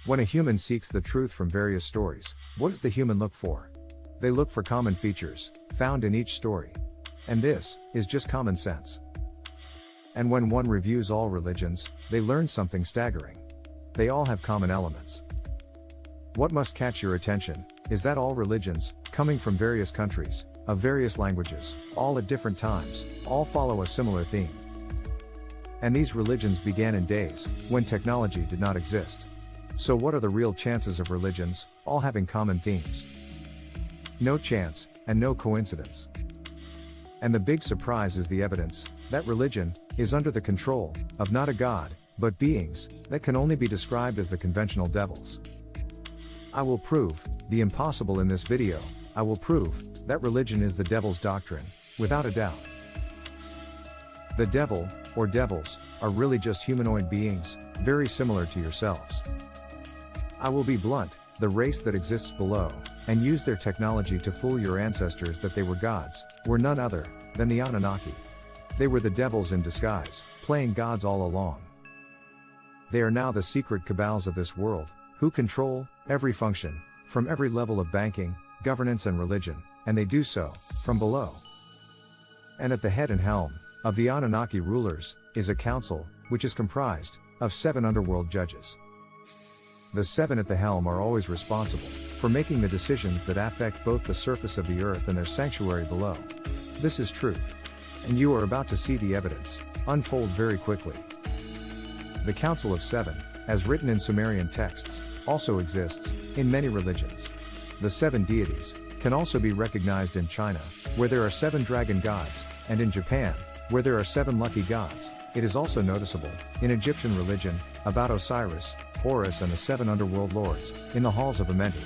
When a human seeks the truth from various stories, what does the human look for? They look for common features, found in each story. And this is just common sense. And when one reviews all religions, they learn something staggering. They all have common elements. What must catch your attention is that all religions, coming from various countries, of various languages, all at different times, all follow a similar theme. And these religions began in days when technology did not exist. So what are the real chances of religions, all having common themes? No chance, and no coincidence. And the big surprise is the evidence that religion is under the control of not a god, but beings that can only be described as the conventional devils. I will prove the impossible in this video. I will prove that religion is the devil's doctrine, without a doubt. The devil, or devils, are really just humanoid beings, very similar to yourselves. I will be blunt, the race that exists below, and use their technology to fool your ancestors that they were gods, were none other than the Anunnaki. They were the devils in disguise, playing gods all along. They are now the secret cabals of this world, who control every function, from every level of banking, governance and religion, and they do so from below. And at the head and helm of the Anunnaki rulers is a council, which is comprised of 7 underworld judges. The 7 at the helm are always responsible for making the decisions that affect both the surface of the earth and their sanctuary below. This is truth. And you are about to see the evidence unfold very quickly. The Council of 7, as written in Sumerian texts, also exists in many religions. The 7 deities can also be recognized in China, where there are 7 dragon gods, and in Japan, where there are 7 lucky gods. It is also noticeable in Egyptian religion about Osiris, Horus and the 7 underworld lords in the halls of Amenti.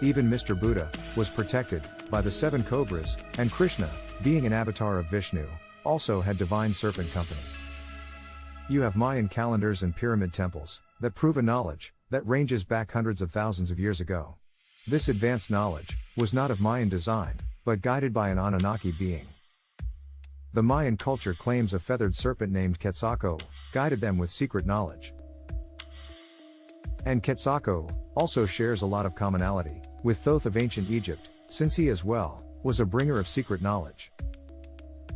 Even Mr. Buddha was protected by the 7 cobras, and Krishna, being an avatar of Vishnu, also had divine serpent company. You have Mayan calendars and pyramid temples that prove a knowledge that ranges back hundreds of thousands of years ago. This advanced knowledge was not of Mayan design, but guided by an Anunnaki being. The Mayan culture claims a feathered serpent named Quetzalcoatl guided them with secret knowledge. And Quetzalcoatl also shares a lot of commonality with Thoth of ancient Egypt, since he as well was a bringer of secret knowledge.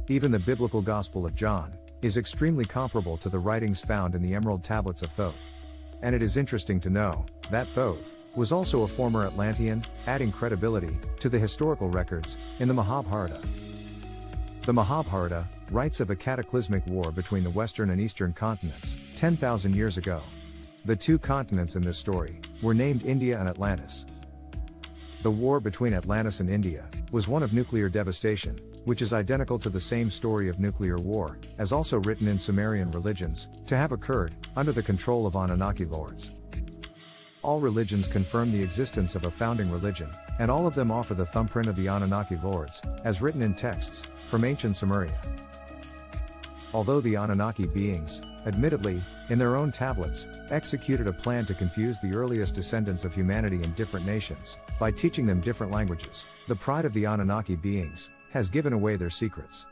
Even the biblical Gospel of John is extremely comparable to the writings found in the Emerald Tablets of Thoth. And it is interesting to know that Thoth was also a former Atlantean, adding credibility to the historical records in the Mahabharata. The Mahabharata writes of a cataclysmic war between the western and eastern continents 10,000 years ago. The 2 continents in this story were named India and Atlantis. The war between Atlantis and India was one of nuclear devastation, which is identical to the same story of nuclear war, as also written in Sumerian religions, to have occurred under the control of Anunnaki lords. All religions confirm the existence of a founding religion, and all of them offer the thumbprint of the Anunnaki lords, as written in texts from ancient Sumeria. Although the Anunnaki beings, admittedly, in their own tablets, executed a plan to confuse the earliest descendants of humanity in different nations, by teaching them different languages, the pride of the Anunnaki beings has given away their secrets.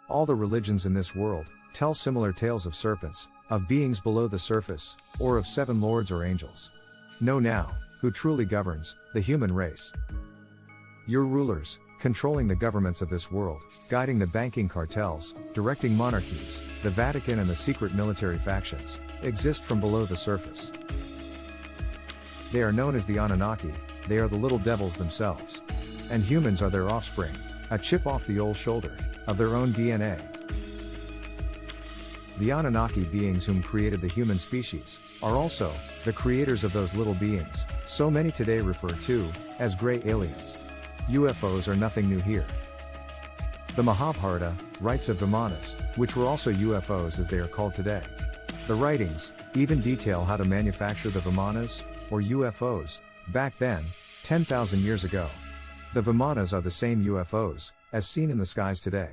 All the religions in this world tell similar tales of serpents, of beings below the surface, or of 7 lords or angels. Know now who truly governs the human race. Your rulers, controlling the governments of this world, guiding the banking cartels, directing monarchies, the Vatican and the secret military factions, exist from below the surface. They are known as the Anunnaki. They are the little devils themselves. And humans are their offspring, a chip off the old shoulder of their own DNA. The Anunnaki beings whom created the human species are also the creators of those little beings, so many today refer to as gray aliens. UFOs are nothing new here. The Mahabharata writes of Vimanas, which were also UFOs as they are called today. The writings even detail how to manufacture the Vimanas, or UFOs, back then, 10,000 years ago. The Vimanas are the same UFOs as seen in the skies today.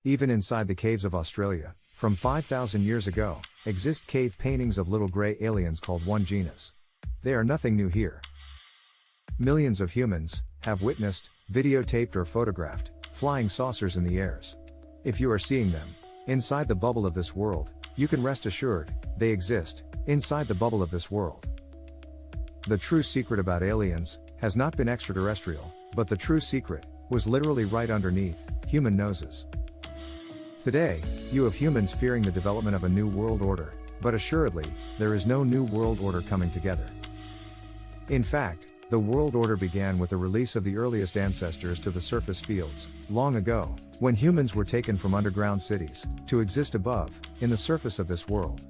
Even inside the caves of Australia, from 5,000 years ago, exist cave paintings of little gray aliens called One Genus. They are nothing new here. Millions of humans have witnessed, videotaped or photographed flying saucers in the airs. If you are seeing them inside the bubble of this world, you can rest assured, they exist, inside the bubble of this world. The true secret about aliens has not been extraterrestrial, but the true secret was literally right underneath human noses. Today, you have humans fearing the development of a new world order, but assuredly, there is no new world order coming together. In fact, the world order began with the release of the earliest ancestors to the surface fields, long ago, when humans were taken from underground cities, to exist above, in the surface of this world.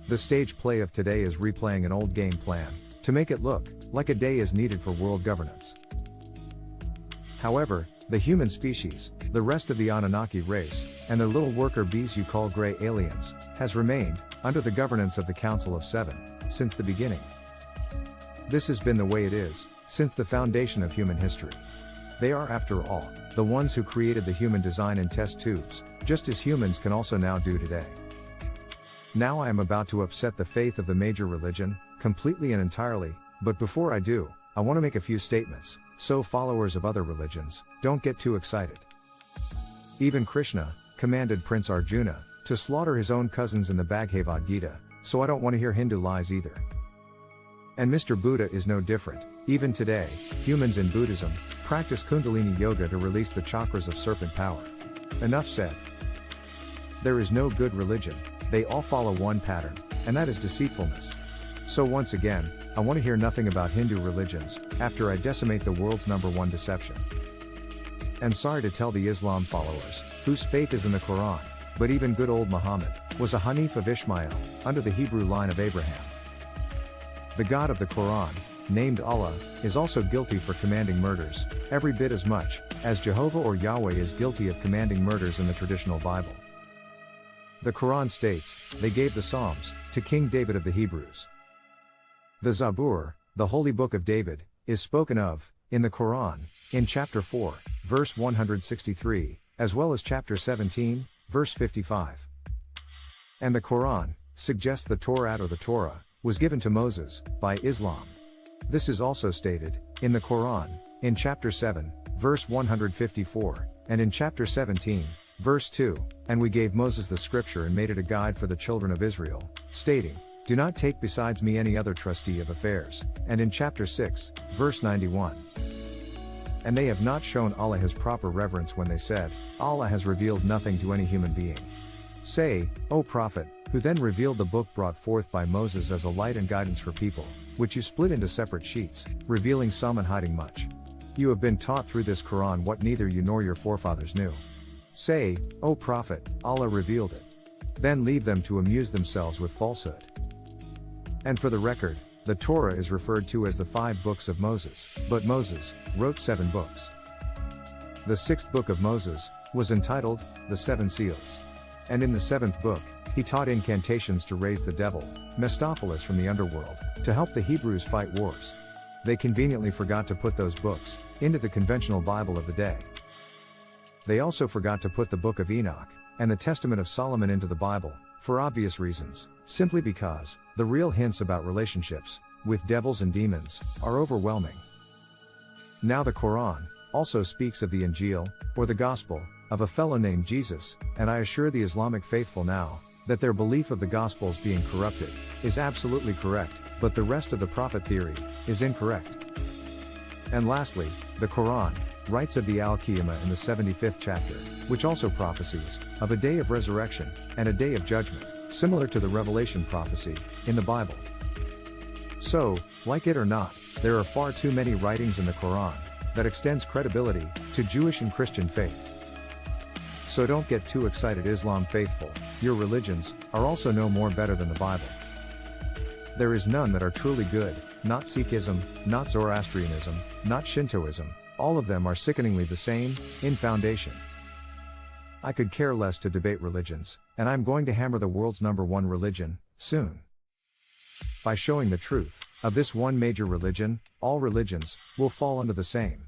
The stage play of today is replaying an old game plan, to make it look like a day is needed for world governance. However, the human species, the rest of the Anunnaki race, and their little worker bees you call gray aliens, has remained, under the governance of the Council of Seven, since the beginning. This has been the way it is, since the foundation of human history. They are, after all, the ones who created the human design in test tubes, just as humans can also now do today. Now I am about to upset the faith of the major religion, completely and entirely, but before I do, I want to make a few statements, so followers of other religions, don't get too excited. Even Krishna commanded Prince Arjuna to slaughter his own cousins in the Bhagavad Gita, so I don't want to hear Hindu lies either. And Mr. Buddha is no different. Even today, humans in Buddhism practice Kundalini Yoga to release the chakras of serpent power. Enough said. There is no good religion, they all follow one pattern, and that is deceitfulness. So once again, I want to hear nothing about Hindu religions, after I decimate the world's #1 deception. And sorry to tell the Islam followers, whose faith is in the Quran, but even good old Muhammad was a Hanif of Ishmael, under the Hebrew line of Abraham. The God of the Quran, named Allah, is also guilty for commanding murders, every bit as much as Jehovah or Yahweh is guilty of commanding murders in the traditional Bible. The Quran states, they gave the Psalms to King David of the Hebrews. The Zabur, the holy book of David, is spoken of in the Quran, in chapter 4, verse 163, as well as chapter 17, verse 55. And the Quran suggests the Torah or the Torah was given to Moses by Islam. This is also stated in the Quran, in chapter 7, verse 154, and in chapter 17, verse 2, and we gave Moses the scripture and made it a guide for the children of Israel, stating, do not take besides me any other trustee of affairs, and in chapter 6, verse 91. And they have not shown Allah his proper reverence when they said, Allah has revealed nothing to any human being. Say, O Prophet, who then revealed the book brought forth by Moses as a light and guidance for people, which you split into separate sheets, revealing some and hiding much. You have been taught through this Quran what neither you nor your forefathers knew. Say, O Prophet, Allah revealed it. Then leave them to amuse themselves with falsehood. And for the record, the Torah is referred to as the 5 books of Moses, but Moses wrote 7 books. The 6th book of Moses was entitled, The 7 Seals. And in the 7th book, he taught incantations to raise the devil, Mephistophilus from the underworld, to help the Hebrews fight wars. They conveniently forgot to put those books into the conventional Bible of the day. They also forgot to put the Book of Enoch and the Testament of Solomon into the Bible, for obvious reasons, simply because the real hints about relationships with devils and demons are overwhelming. Now the Quran also speaks of the Injil, or the Gospel, of a fellow named Jesus, and I assure the Islamic faithful now that their belief of the Gospels being corrupted is absolutely correct, but the rest of the prophet theory is incorrect. And lastly, the Quran writes of the Al-Qiyamah in the 75th chapter, which also prophesies of a day of resurrection and a day of judgment, similar to the Revelation prophecy in the Bible. So, like it or not, there are far too many writings in the Quran that extends credibility to Jewish and Christian faith. So don't get too excited, Islam faithful, your religions are also no more better than the Bible. There is none that are truly good, not Sikhism, not Zoroastrianism, not Shintoism, all of them are sickeningly the same, in foundation. I could care less to debate religions, and I'm going to hammer the world's #1 religion, soon. By showing the truth of this one major religion, all religions will fall under the same.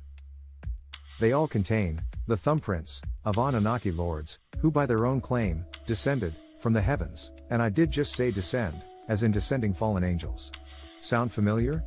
They all contain the thumbprints of Anunnaki lords, who by their own claim, descended from the heavens, and I did just say descend, as in descending fallen angels. Sound familiar?